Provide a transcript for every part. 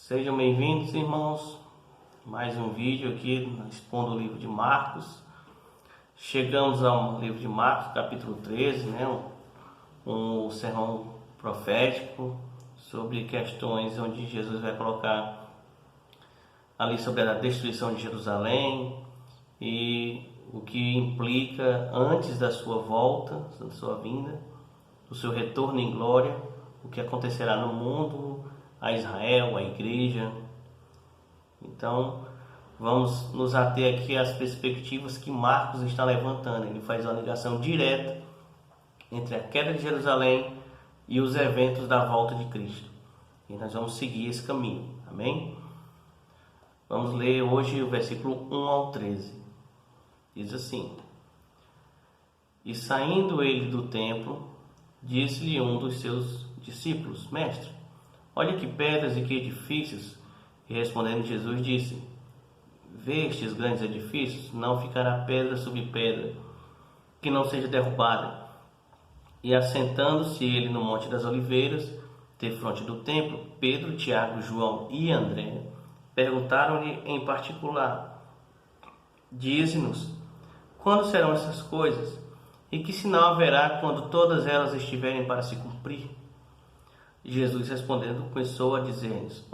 Sejam bem-vindos, irmãos. Mais um vídeo aqui expondo o livro de Marcos. Chegamos ao livro de Marcos, capítulo 13, um sermão profético sobre questões onde Jesus vai colocar ali sobre a destruição de Jerusalém e o que implica antes da sua volta, da sua vinda, do seu retorno em glória, o que acontecerá no mundo, a Israel, a igreja. Então, vamos nos ater aqui às perspectivas que Marcos está levantando. Ele faz uma ligação direta entre a queda de Jerusalém e os eventos da volta de Cristo. E nós vamos seguir esse caminho. Amém? Vamos ler hoje o versículo 1 ao 13. Diz assim: E saindo ele do templo, disse-lhe um dos seus discípulos: Mestre, olha que pedras e que edifícios. E respondendo Jesus disse: Vê estes grandes edifícios? Não ficará pedra sobre pedra que não seja derrubada. E assentando-se ele no Monte das Oliveiras, defronte do templo, Pedro, Tiago, João e André perguntaram-lhe em particular: Dize-nos, quando serão essas coisas? E que sinal haverá quando todas elas estiverem para se cumprir? Jesus respondendo começou a dizer-lhes: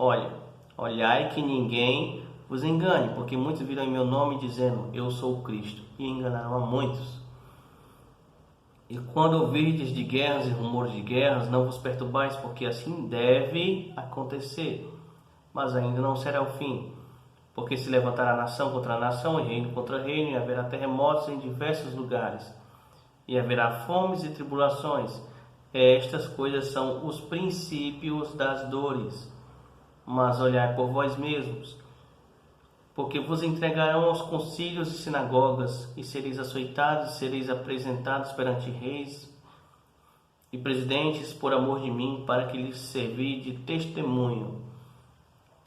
Olhai que ninguém vos engane, porque muitos virão em meu nome dizendo: Eu sou o Cristo, e enganarão a muitos. E quando ouvirdes de guerras e rumores de guerras, não vos perturbais, porque assim deve acontecer, mas ainda não será o fim. Porque se levantará nação contra nação, e reino contra reino, e haverá terremotos em diversos lugares, e haverá fomes e tribulações. Estas coisas são os princípios das dores. Mas olhai por vós mesmos, porque vos entregarão aos concílios e sinagogas, e sereis açoitados, e sereis apresentados perante reis e presidentes por amor de mim, para que lhes servir de testemunho.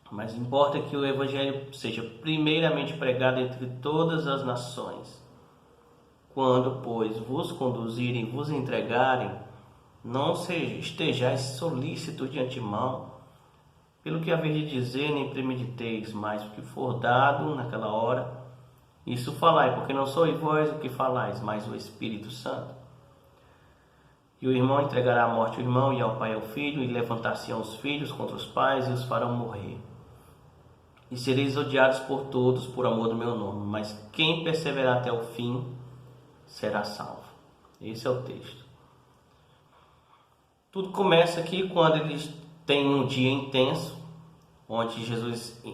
Mas importa que o evangelho seja primeiramente pregado entre todas as nações. Quando, pois, vos conduzirem e vos entregarem, não estejais solícitos de antemão, pelo que haver de dizer, nem premediteis, mas o que for dado naquela hora, isso falai, porque não sois vós o que falais, mas o Espírito Santo. E o irmão entregará à morte o irmão, e ao pai ao filho, e levantar-se-ão os filhos contra os pais, e os farão morrer. E sereis odiados por todos por amor do meu nome, mas quem perseverar até o fim será salvo. Esse é o texto. Tudo começa aqui quando eles têm um dia intenso, onde Jesus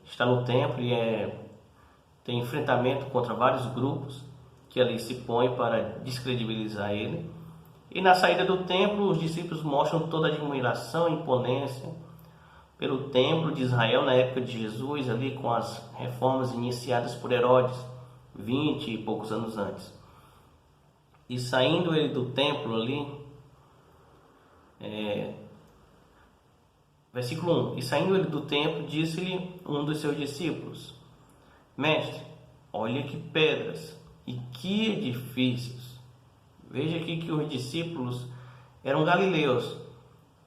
está no templo e tem enfrentamento contra vários grupos que ali se põem para descredibilizar ele. E na saída do templo, os discípulos mostram toda a admiração e imponência pelo templo de Israel na época de Jesus, ali com as reformas iniciadas por Herodes, 20 e poucos anos antes. E saindo ele do templo ali, versículo 1: E saindo ele do templo, disse-lhe um dos seus discípulos: Mestre, olha que pedras e que edifícios. Veja aqui que os discípulos eram galileus.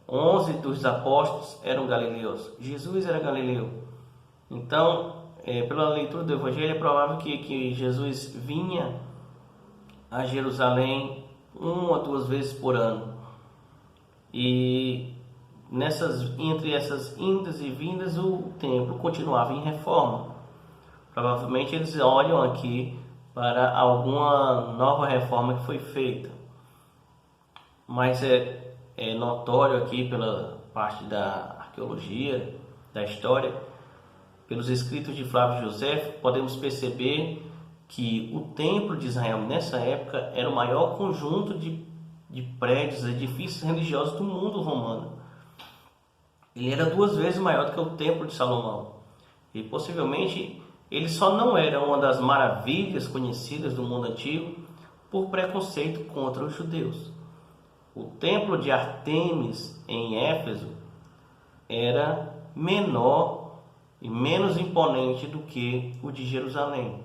11 dos apóstolos eram galileus. Jesus era galileu. Então, pela leitura do Evangelho, é provável que Jesus vinha a Jerusalém 1 ou 2 vezes por ano. E entre essas indas e vindas, o templo continuava em reforma. Provavelmente eles olham aqui para alguma nova reforma que foi feita. Mas é notório aqui pela parte da arqueologia, da história, pelos escritos de Flávio José, podemos perceber que o templo de Israel nessa época era o maior conjunto de prédios, edifícios religiosos do mundo romano. Ele era 2 vezes maior do que o templo de Salomão. E possivelmente ele só não era uma das maravilhas conhecidas do mundo antigo por preconceito contra os judeus. O templo de Ártemis em Éfeso era menor e menos imponente do que o de Jerusalém.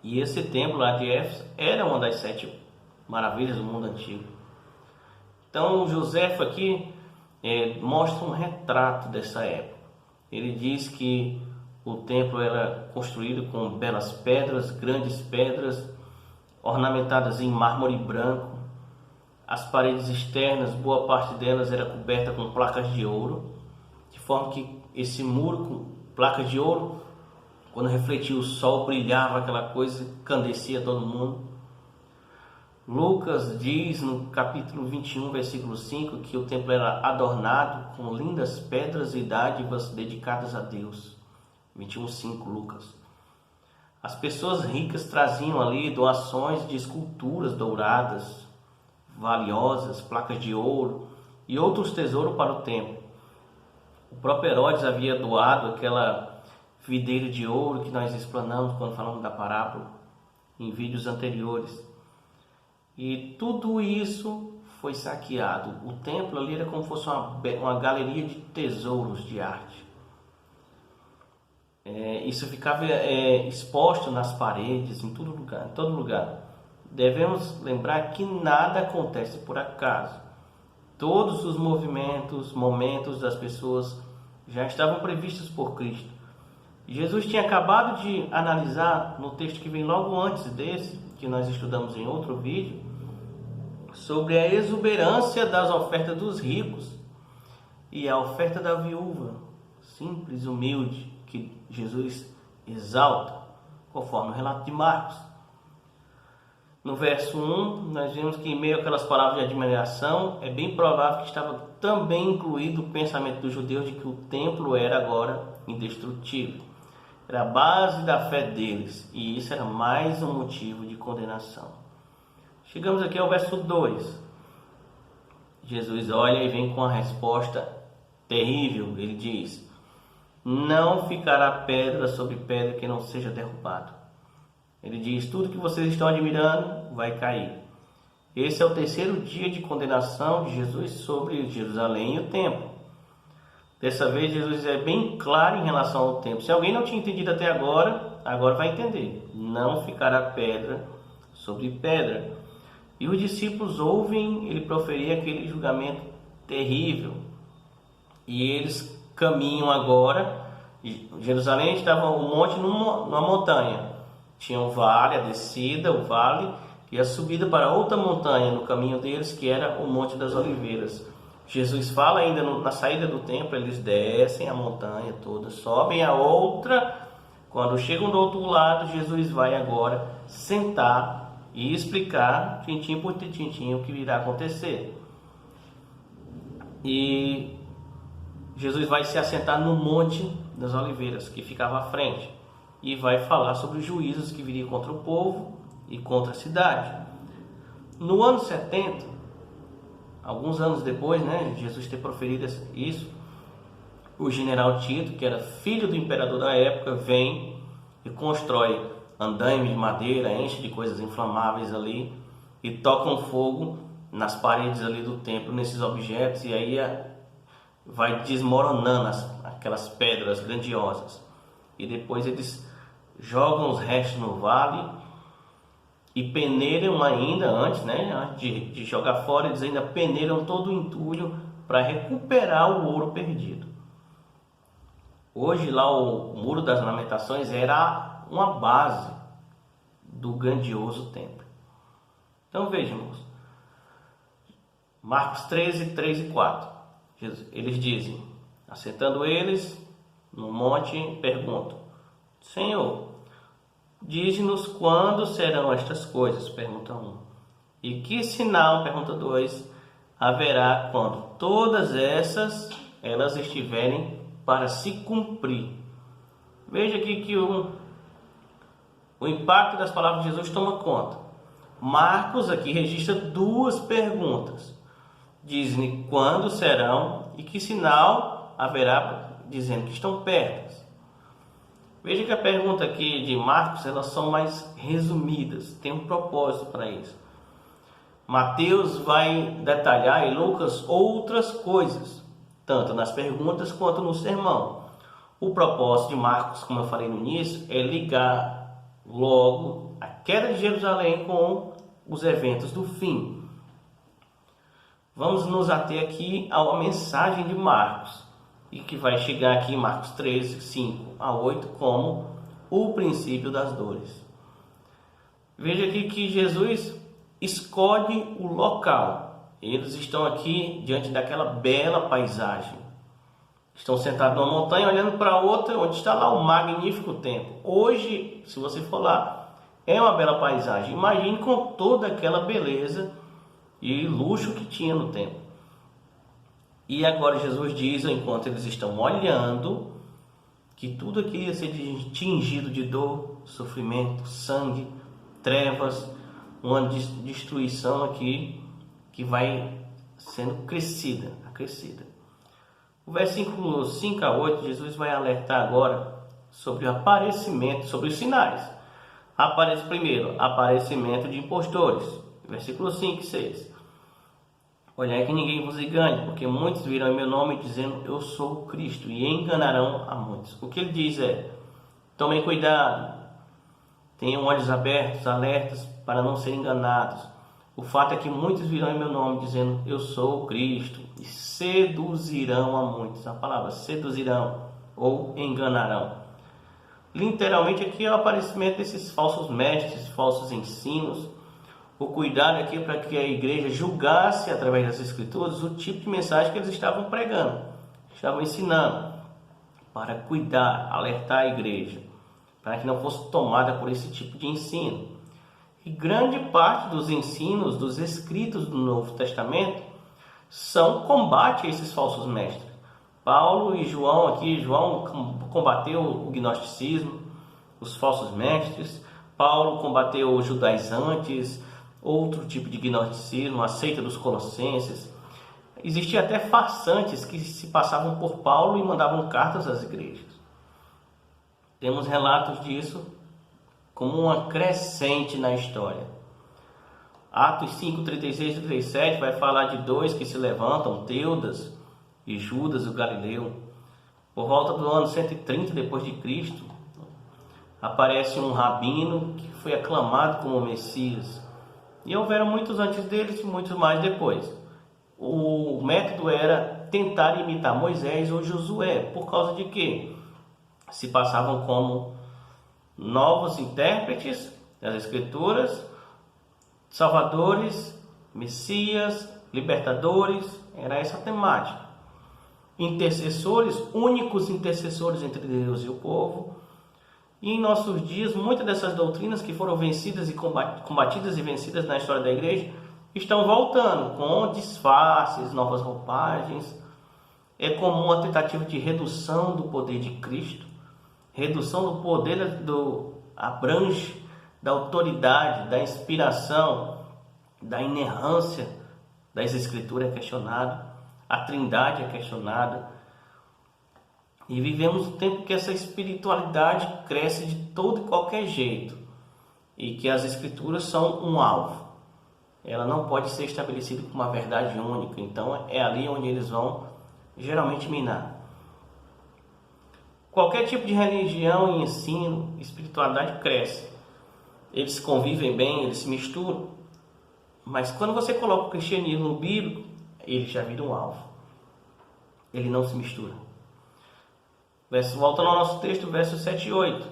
E esse templo lá de Éfeso era uma das 7 maravilhas do mundo antigo. Então José aqui mostra um retrato dessa época. Ele diz que o templo era construído com belas pedras, grandes pedras, ornamentadas em mármore branco. As paredes externas, boa parte delas era coberta com placas de ouro, de forma que esse muro com placas de ouro, quando refletia o sol, brilhava aquela coisa, encandecia todo mundo. Lucas diz no capítulo 21, versículo 5, que o templo era adornado com lindas pedras e dádivas dedicadas a Deus. 21:5, Lucas. As pessoas ricas traziam ali doações de esculturas douradas, valiosas, placas de ouro e outros tesouros para o templo. O próprio Herodes havia doado aquela videira de ouro que nós explanamos quando falamos da parábola em vídeos anteriores. E tudo isso foi saqueado. O templo ali era como se fosse uma galeria de tesouros de arte. Isso ficava exposto nas paredes, em todo lugar. Devemos lembrar que nada acontece por acaso. Todos os momentos das pessoas já estavam previstos por Cristo. Jesus tinha acabado de analisar no texto que vem logo antes desse, que nós estudamos em outro vídeo, sobre a exuberância das ofertas dos ricos e a oferta da viúva, simples, humilde, que Jesus exalta, conforme o relato de Marcos. No verso 1, nós vemos que em meio àquelas palavras de admiração, é bem provável que estava também incluído o pensamento dos judeus de que o templo era agora indestrutível. Era a base da fé deles, e isso era mais um motivo de condenação. Chegamos aqui ao verso 2. Jesus olha e vem com a resposta terrível. Ele diz: não ficará pedra sobre pedra que não seja derrubado. Ele diz: tudo que vocês estão admirando vai cair. Esse é o terceiro dia de condenação de Jesus sobre Jerusalém e o templo. Dessa vez Jesus é bem claro em relação ao templo. Se alguém não tinha entendido até agora, agora vai entender. Não ficará pedra sobre pedra. E os discípulos ouvem ele proferir aquele julgamento terrível. E eles caminham agora. Jerusalém estava um monte numa montanha. Tinha um vale, a descida, o vale, e a subida para outra montanha no caminho deles, que era o Monte das Oliveiras. Jesus fala ainda na saída do templo, eles descem a montanha toda, sobem a outra. Quando chegam do outro lado, Jesus vai agora sentar e explicar, tintim por tintim, o que irá acontecer. E Jesus vai se assentar no Monte das Oliveiras, que ficava à frente, e vai falar sobre os juízos que viriam contra o povo e contra a cidade. No ano 70, alguns anos depois, Jesus ter proferido isso, o general Tito, que era filho do imperador da época, vem e constrói andaimes de madeira, enche de coisas inflamáveis ali e tocam fogo nas paredes ali do templo, nesses objetos, e aí vai desmoronando aquelas pedras grandiosas. E depois eles jogam os restos no vale e peneiram ainda, antes de jogar fora, eles ainda peneiram todo o entulho para recuperar o ouro perdido. Hoje lá o Muro das Lamentações era uma base do grandioso templo. Então vejamos, Marcos 13, 3 e 4. Eles dizem, assentando eles no monte, perguntam: Senhor, diz-nos quando serão estas coisas, pergunta 1. E que sinal, pergunta 2, haverá quando todas elas estiverem para se cumprir? Veja aqui que o impacto das palavras de Jesus toma conta. Marcos aqui registra duas perguntas. Diz-me quando serão e que sinal haverá, dizendo que estão perto. Veja que a pergunta aqui de Marcos, elas são mais resumidas, tem um propósito para isso. Mateus vai detalhar e Lucas outras coisas, tanto nas perguntas quanto no sermão. O propósito de Marcos, como eu falei no início, é ligar logo a queda de Jerusalém com os eventos do fim. Vamos nos ater aqui à mensagem de Marcos, e que vai chegar aqui em Marcos 13, 5 a 8, como o princípio das dores. Veja aqui que Jesus escolhe o local. Eles estão aqui diante daquela bela paisagem. Estão sentados numa montanha olhando para outra, onde está lá o magnífico templo. Hoje, se você for lá, é uma bela paisagem. Imagine com toda aquela beleza e luxo que tinha no templo. E agora Jesus diz, enquanto eles estão olhando, que tudo aqui ia ser tingido de dor, sofrimento, sangue, trevas, uma destruição aqui que vai sendo acrescida. O versículo 5 a 8, Jesus vai alertar agora sobre o aparecimento, sobre os sinais. Aparece primeiro, aparecimento de impostores. Versículo 5 e 6. Olhai que ninguém vos engane, porque muitos virão em meu nome dizendo, eu sou o Cristo, e enganarão a muitos. O que ele diz é, tomem cuidado, tenham olhos abertos, alertas, para não serem enganados. O fato é que muitos virão em meu nome dizendo, eu sou o Cristo, e seduzirão a muitos. A palavra seduzirão ou enganarão. Literalmente aqui é o aparecimento desses falsos mestres, falsos ensinos. O cuidado aqui para que a igreja julgasse através das escrituras o tipo de mensagem que eles estavam pregando, estavam ensinando, para cuidar, alertar a igreja, para que não fosse tomada por esse tipo de ensino. E grande parte dos ensinos, dos escritos do Novo Testamento, são combate a esses falsos mestres. Paulo e João aqui, João combateu o gnosticismo, os falsos mestres. Paulo combateu os judaizantes, outro tipo de gnosticismo, a seita dos colossenses. Existia até farsantes que se passavam por Paulo e mandavam cartas às igrejas. Temos relatos disso como uma crescente na história. Atos 5, 36 e 37 vai falar de dois que se levantam, Teudas e Judas, o Galileu. Por volta do ano 130 depois de Cristo, aparece um rabino que foi aclamado como Messias. E houveram muitos antes deles e muitos mais depois. O método era tentar imitar Moisés ou Josué. Por causa de quê? Se passavam como novos intérpretes das Escrituras, salvadores, Messias, libertadores. Era essa a temática. Intercessores, únicos intercessores entre Deus e o povo. E em nossos dias, muitas dessas doutrinas que foram vencidas e combatidas e vencidas na história da igreja estão voltando com disfarces, novas roupagens. É comum a tentativa de redução do poder de Cristo, redução do poder do abrange, da autoridade, da inspiração, da inerrância das Escrituras é questionado, a Trindade é questionada. E vivemos um tempo que essa espiritualidade cresce de todo e qualquer jeito. E que as Escrituras são um alvo. Ela não pode ser estabelecida como uma verdade única. Então é ali onde eles vão geralmente minar. Qualquer tipo de religião e ensino, espiritualidade cresce. Eles convivem bem, eles se misturam. Mas quando você coloca o cristianismo no bíblico, ele já vira um alvo. Ele não se mistura. Voltando ao nosso texto, versos 7 e 8.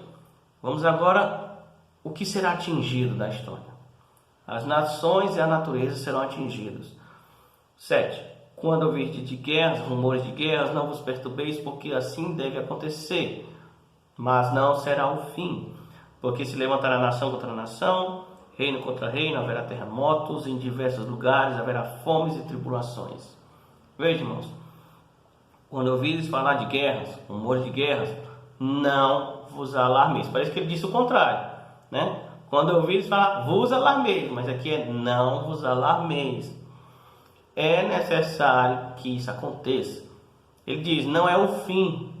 Vamos agora, o que será atingido da história? As nações e a natureza serão atingidos. 7. Quando ouvirdes de guerras, rumores de guerras, não vos perturbeis, porque assim deve acontecer. Mas não será o fim, porque se levantará nação contra nação, reino contra reino, haverá terremotos, em diversos lugares haverá fomes e tribulações. Veja, irmãos, quando ouvires falar de guerras, rumores de guerras, não vos alarmeis. Parece que ele disse o contrário, né? Quando ouvires falar, vos alarmeis, mas aqui é não vos alarmeis. É necessário que isso aconteça. Ele diz, não é o fim.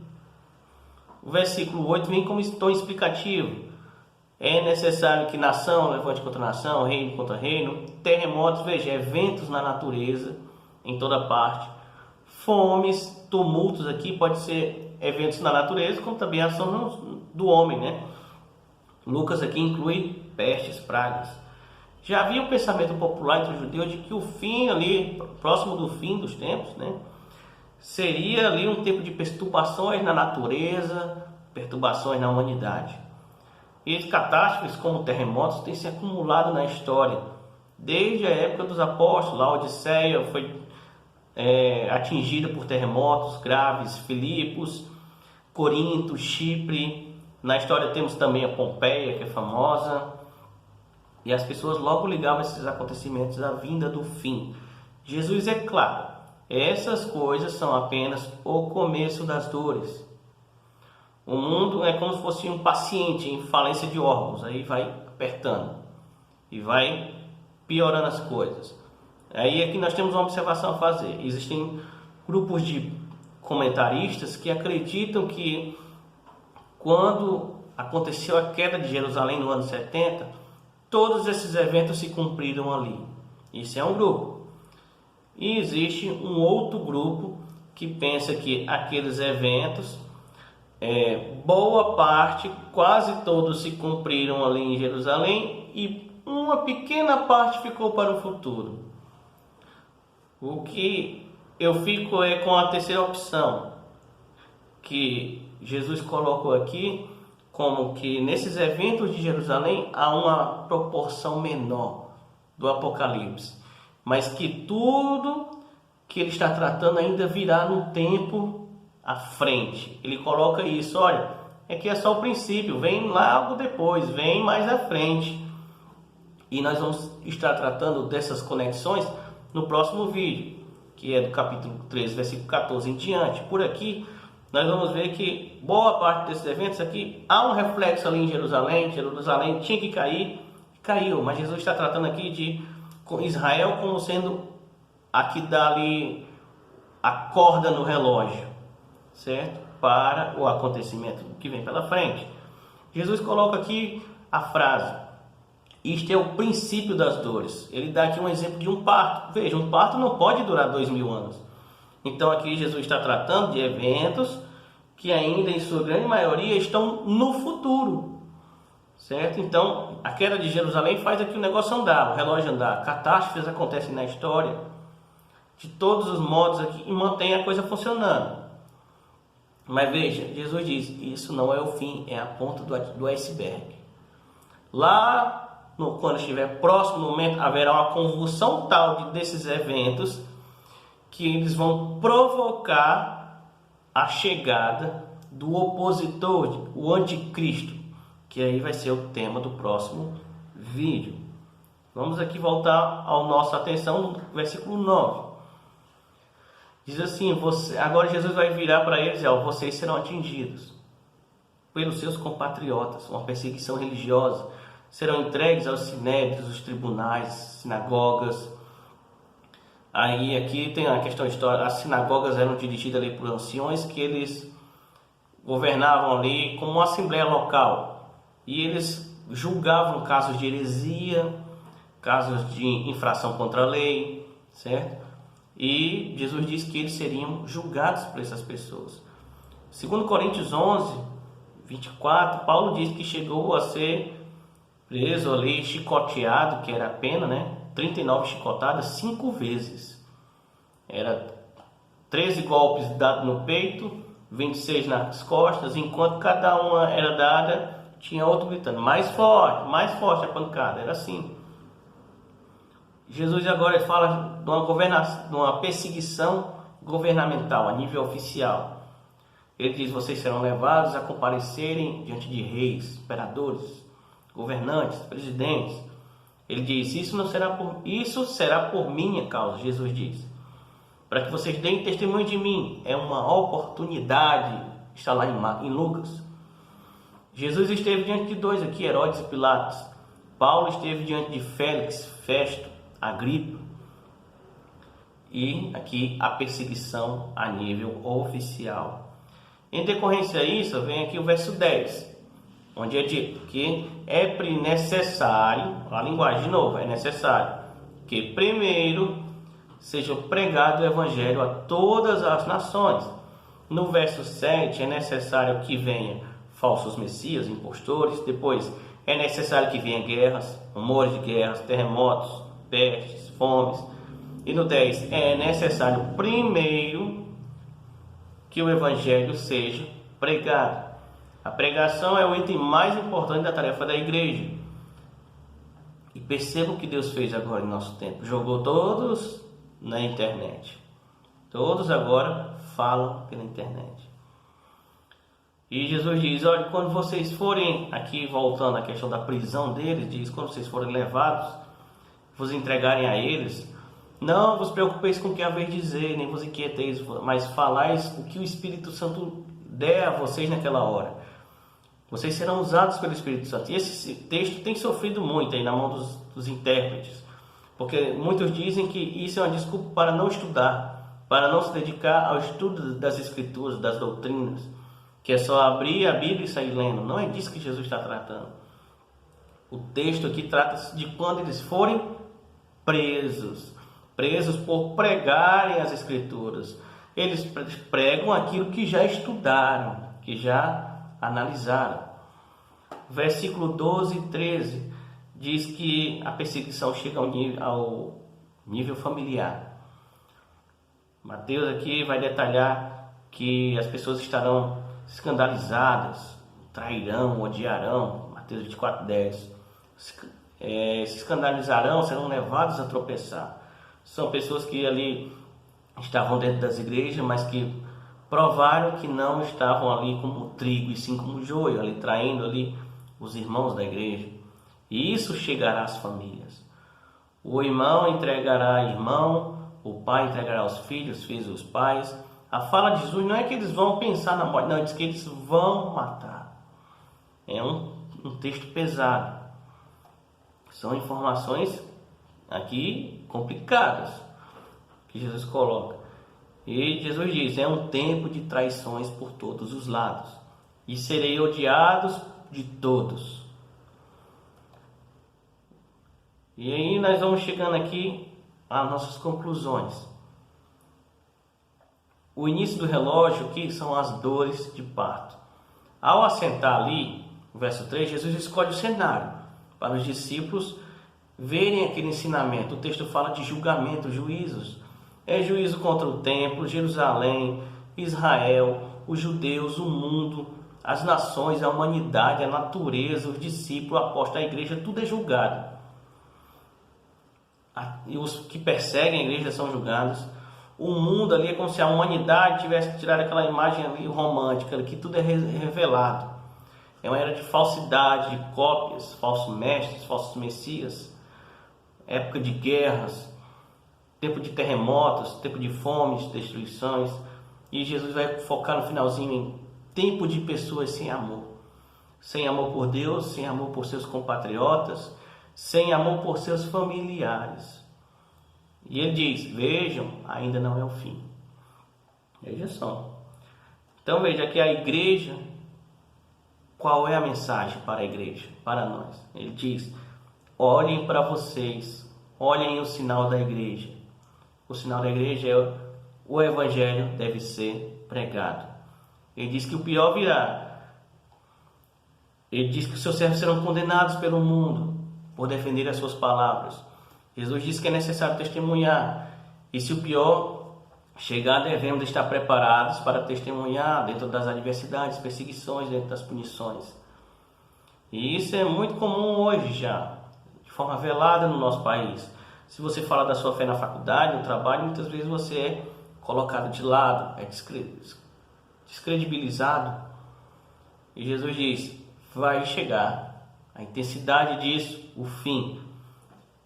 O versículo 8 vem como tom explicativo. É necessário que nação levante contra nação, reino contra reino, terremotos, veja, eventos na natureza, em toda parte. Fomes, tumultos aqui, pode ser eventos na natureza, como também a ação do homem, né? Lucas aqui inclui pestes, pragas. Já havia o pensamento popular entre os judeus de que o fim ali, próximo do fim dos tempos, né, seria ali um tempo de perturbações na natureza, perturbações na humanidade. E catástrofes como terremotos têm se acumulado na história. Desde a época dos apóstolos, a Odisseia foi atingida por terremotos graves, Filipos, Corinto, Chipre. Na história temos também a Pompeia, que é famosa. E as pessoas logo ligavam esses acontecimentos à vinda do fim. Jesus é claro, essas coisas são apenas o começo das dores. O mundo é como se fosse um paciente em falência de órgãos, aí vai apertando e vai piorando as coisas. Aí aqui nós temos uma observação a fazer. Existem grupos de comentaristas que acreditam que quando aconteceu a queda de Jerusalém no ano 70, todos esses eventos se cumpriram ali. Isso é um grupo. E existe um outro grupo que pensa que aqueles eventos, boa parte, quase todos se cumpriram ali em Jerusalém e uma pequena parte ficou para o futuro. O que eu fico com a terceira opção, que Jesus colocou aqui, como que nesses eventos de Jerusalém há uma proporção menor do Apocalipse, mas que tudo que ele está tratando ainda virá no tempo à frente. Ele coloca isso, olha, é que é só o princípio, vem logo depois, vem mais à frente. E nós vamos estar tratando dessas conexões no próximo vídeo, que é do capítulo 13, versículo 14 em diante. Por aqui, nós vamos ver que boa parte desses eventos aqui, há um reflexo ali em Jerusalém. Jerusalém tinha que cair, caiu, mas Jesus está tratando aqui de Israel como sendo a que dá ali a corda no relógio, certo? Para o acontecimento que vem pela frente. Jesus coloca aqui a frase: isto é o princípio das dores. Ele dá aqui um exemplo de um parto. Veja, um parto não pode durar 2000 anos. Então aqui Jesus está tratando de eventos que ainda em sua grande maioria estão no futuro, certo? Então a queda de Jerusalém faz aqui o negócio andar, o relógio andar. Catástrofes acontecem na história de todos os modos aqui e mantém a coisa funcionando. Mas veja, Jesus diz, isso não é o fim, é a ponta do iceberg. Lá quando estiver próximo do momento, haverá uma convulsão tal desses eventos que eles vão provocar a chegada do opositor, o anticristo, que aí vai ser o tema do próximo vídeo. Vamos aqui voltar a nossa atenção no versículo 9. Diz assim, agora Jesus vai virar para eles e dizer, vocês serão atingidos pelos seus compatriotas, uma perseguição religiosa, serão entregues aos sinédrios, os tribunais, sinagogas. Aí aqui tem a questão histórica, as sinagogas eram dirigidas ali por anciões que eles governavam ali como uma assembleia local. E eles julgavam casos de heresia, casos de infração contra a lei, certo? E Jesus disse que eles seriam julgados por essas pessoas. Segundo Coríntios 11, 24, Paulo diz que chegou a ser preso ali, chicoteado, que era a pena, né? 39 chicotadas 5 vezes. Era 13 golpes dados no peito, 26 nas costas, enquanto cada uma era dada, tinha outro gritando, mais forte a pancada, era assim. Jesus agora fala de uma perseguição governamental, a nível oficial. Ele diz, vocês serão levados a comparecerem diante de reis, imperadores, governantes, presidentes. Ele diz, isso será por minha causa, Jesus diz, para que vocês deem testemunho de mim. É uma oportunidade, está lá em Lucas. Jesus esteve diante de dois aqui, Herodes e Pilatos. Paulo esteve diante de Félix, Festo, Agripa. E aqui a perseguição a nível oficial. Em decorrência disso, vem aqui o verso 10, onde é dito que é necessário, a linguagem de novo, é necessário que primeiro seja pregado o evangelho a todas as nações. No verso 7 é necessário que venha falsos messias, impostores, depois É necessário que venham guerras, rumores de guerras, terremotos, pestes, fomes. E no 10, é necessário primeiro que o evangelho seja pregado. A pregação é o item mais importante da tarefa da igreja. E perceba o que Deus fez agora em nosso tempo. Jogou todos na internet. Todos agora falam pela internet. E Jesus diz, olha, quando vocês forem, aqui voltando à questão da prisão deles, diz, quando vocês forem levados, vos entregarem a eles, não vos preocupeis com o que haver dizer, nem vos inquieteis, mas falais o que o Espírito Santo der a vocês naquela hora. Vocês serão usados pelo Espírito Santo. E esse texto tem sofrido muito aí na mão dos intérpretes, porque muitos dizem que isso é uma desculpa para não estudar, para não se dedicar ao estudo das Escrituras, das doutrinas, que é só abrir a Bíblia e sair lendo. Não é disso que Jesus está tratando. O texto aqui trata-se de quando eles forem presos por pregarem as Escrituras. Eles pregam aquilo que já estudaram, que já analisaram. Versículo 12 e 13 diz que a perseguição chega ao nível familiar. Mateus aqui vai detalhar que as pessoas estarão escandalizadas, trairão, odiarão. Mateus 24, 10. Se escandalizarão, serão levados a tropeçar. São pessoas que ali estavam dentro das igrejas, mas que provaram que não estavam ali como trigo, e sim como joio, ali traindo ali os irmãos da igreja. E isso chegará às famílias. O irmão entregará irmão, o pai entregará os filhos aos pais. A fala de Jesus não é que eles vão pensar na morte, não, diz que eles vão matar. É um texto pesado. São informações aqui complicadas que Jesus coloca. E Jesus diz, é um tempo de traições por todos os lados. E serei odiados de todos. E aí nós vamos chegando aqui às nossas conclusões. O início do relógio aqui são as dores de parto. Ao assentar ali, no verso 3, Jesus escolhe o cenário para os discípulos verem aquele ensinamento. O texto fala de julgamento, juízos. É juízo contra o templo, Jerusalém, Israel, os judeus, o mundo, as nações, a humanidade, a natureza, os discípulos, o apóstolo, a igreja, tudo é julgado. E os que perseguem a igreja são julgados. O mundo ali é como se a humanidade tivesse tirado aquela imagem ali romântica, que tudo é revelado. É uma era de falsidade, de cópias, falsos mestres, falsos messias, época de guerras, tempo de terremotos, tempo de fomes, destruições. E Jesus vai focar no finalzinho em tempo de pessoas sem amor. Sem amor por Deus, sem amor por seus compatriotas, sem amor por seus familiares. E ele diz, vejam, ainda não é o fim. Veja só. Então veja que a igreja, qual é a mensagem para a igreja, para nós? Ele diz, olhem para vocês, olhem o sinal da igreja. O sinal da igreja é o evangelho deve ser pregado. Ele diz que o pior virá. Ele diz que os seus servos serão condenados pelo mundo por defender as suas palavras. Jesus disse que é necessário testemunhar. E se o pior chegar, devemos estar preparados para testemunhar dentro das adversidades, perseguições, dentro das punições. E isso é muito comum hoje já, de forma velada no nosso país. Se você fala da sua fé na faculdade, no trabalho, muitas vezes você é colocado de lado, é descredibilizado. E Jesus diz, vai chegar a intensidade disso, o fim.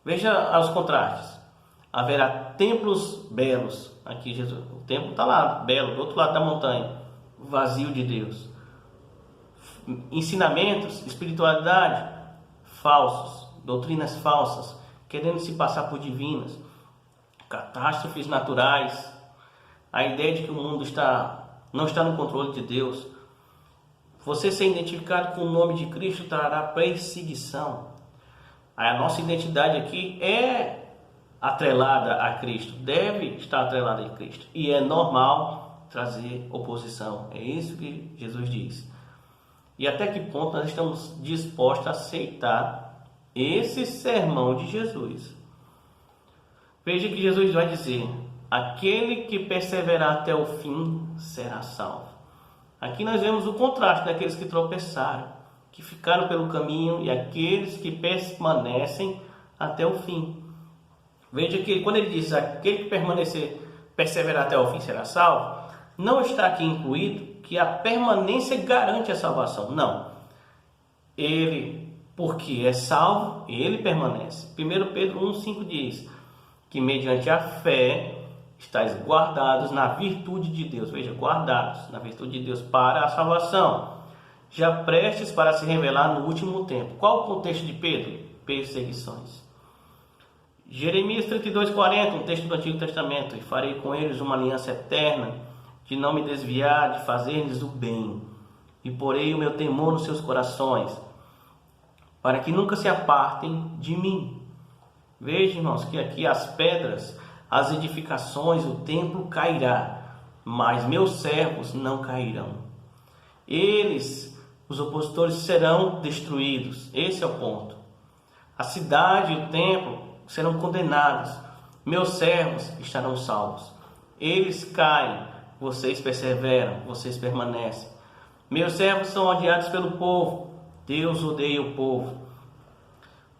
Veja os contrastes. Haverá templos belos. Aqui Jesus, o templo está lá, belo, do outro lado da montanha, vazio de Deus. Ensinamentos, espiritualidade, falsos, doutrinas falsas, querendo se passar por divinas, catástrofes naturais, a ideia de que o mundo não está no controle de Deus. Você ser identificado com o nome de Cristo trará perseguição. A nossa identidade aqui é atrelada a Cristo, deve estar atrelada a Cristo. E é normal trazer oposição. É isso que Jesus diz. E até que ponto nós estamos dispostos a aceitar esse sermão de Jesus. Veja que Jesus vai dizer: aquele que perseverar até o fim será salvo. Aqui nós vemos o contraste daqueles que tropeçaram, que ficaram pelo caminho, e aqueles que permanecem até o fim. Veja que quando ele diz aquele que perseverar até o fim será salvo, não está aqui incluído que a permanência garante a salvação. Não. Ele, porque é salvo, ele permanece. 1 Pedro 1,5 diz que mediante a fé estáis guardados na virtude de Deus. Veja, guardados na virtude de Deus para a salvação, já prestes para se revelar no último tempo. Qual o contexto de Pedro? Perseguições. Jeremias 32,40, um texto do Antigo Testamento: e farei com eles uma aliança eterna, de não me desviar de fazer-lhes o bem, e porei o meu temor nos seus corações, para que nunca se apartem de mim. Veja, irmãos, que aqui as pedras, as edificações, o templo cairá, mas meus servos não cairão. Eles, os opositores, serão destruídos. Esse é o ponto. A cidade e o templo serão condenados. Meus servos estarão salvos. Eles caem, vocês perseveram, vocês permanecem. Meus servos são odiados pelo povo. Deus odeia o povo.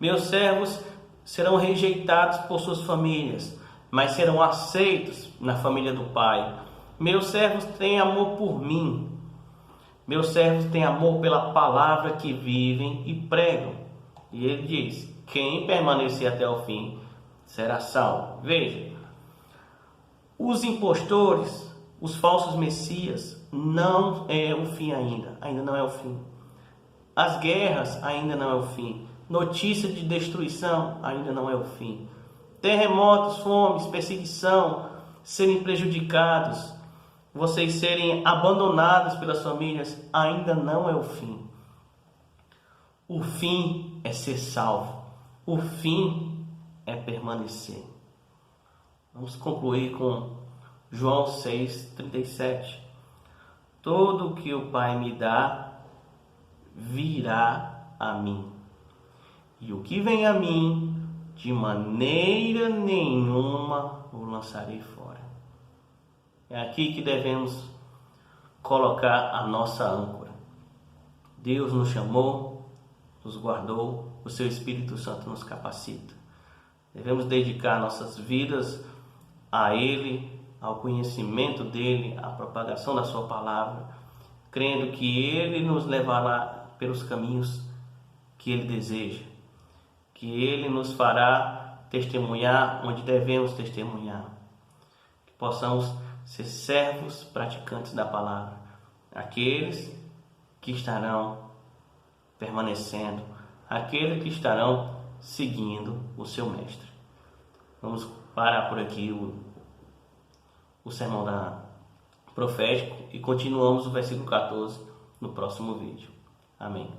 Meus servos serão rejeitados por suas famílias, mas serão aceitos na família do Pai. Meus servos têm amor por mim. Meus servos têm amor pela palavra que vivem e pregam. E ele diz: quem permanecer até o fim será salvo. Veja, os impostores, os falsos messias, não é o fim ainda não é o fim. As guerras ainda não é o fim. Notícia de destruição ainda não é o fim. Terremotos, fomes, perseguição, serem prejudicados, vocês serem abandonados pelas famílias, ainda não é o fim. O fim é ser salvo. O fim é permanecer. Vamos concluir com João 6,37. Todo o que o Pai me dá virá a mim, e o que vem a mim, de maneira nenhuma o lançarei fora. É aqui que devemos colocar a nossa âncora. Deus nos chamou, nos guardou, o seu Espírito Santo nos capacita. Devemos dedicar nossas vidas a Ele, ao conhecimento dEle, à propagação da sua palavra, crendo que Ele nos levará pelos caminhos que Ele deseja, que Ele nos fará testemunhar onde devemos testemunhar, que possamos ser servos praticantes da palavra, aqueles que estarão permanecendo, aqueles que estarão seguindo o seu mestre. Vamos parar por aqui o sermão profético e continuamos o versículo 14 no próximo vídeo. Amém.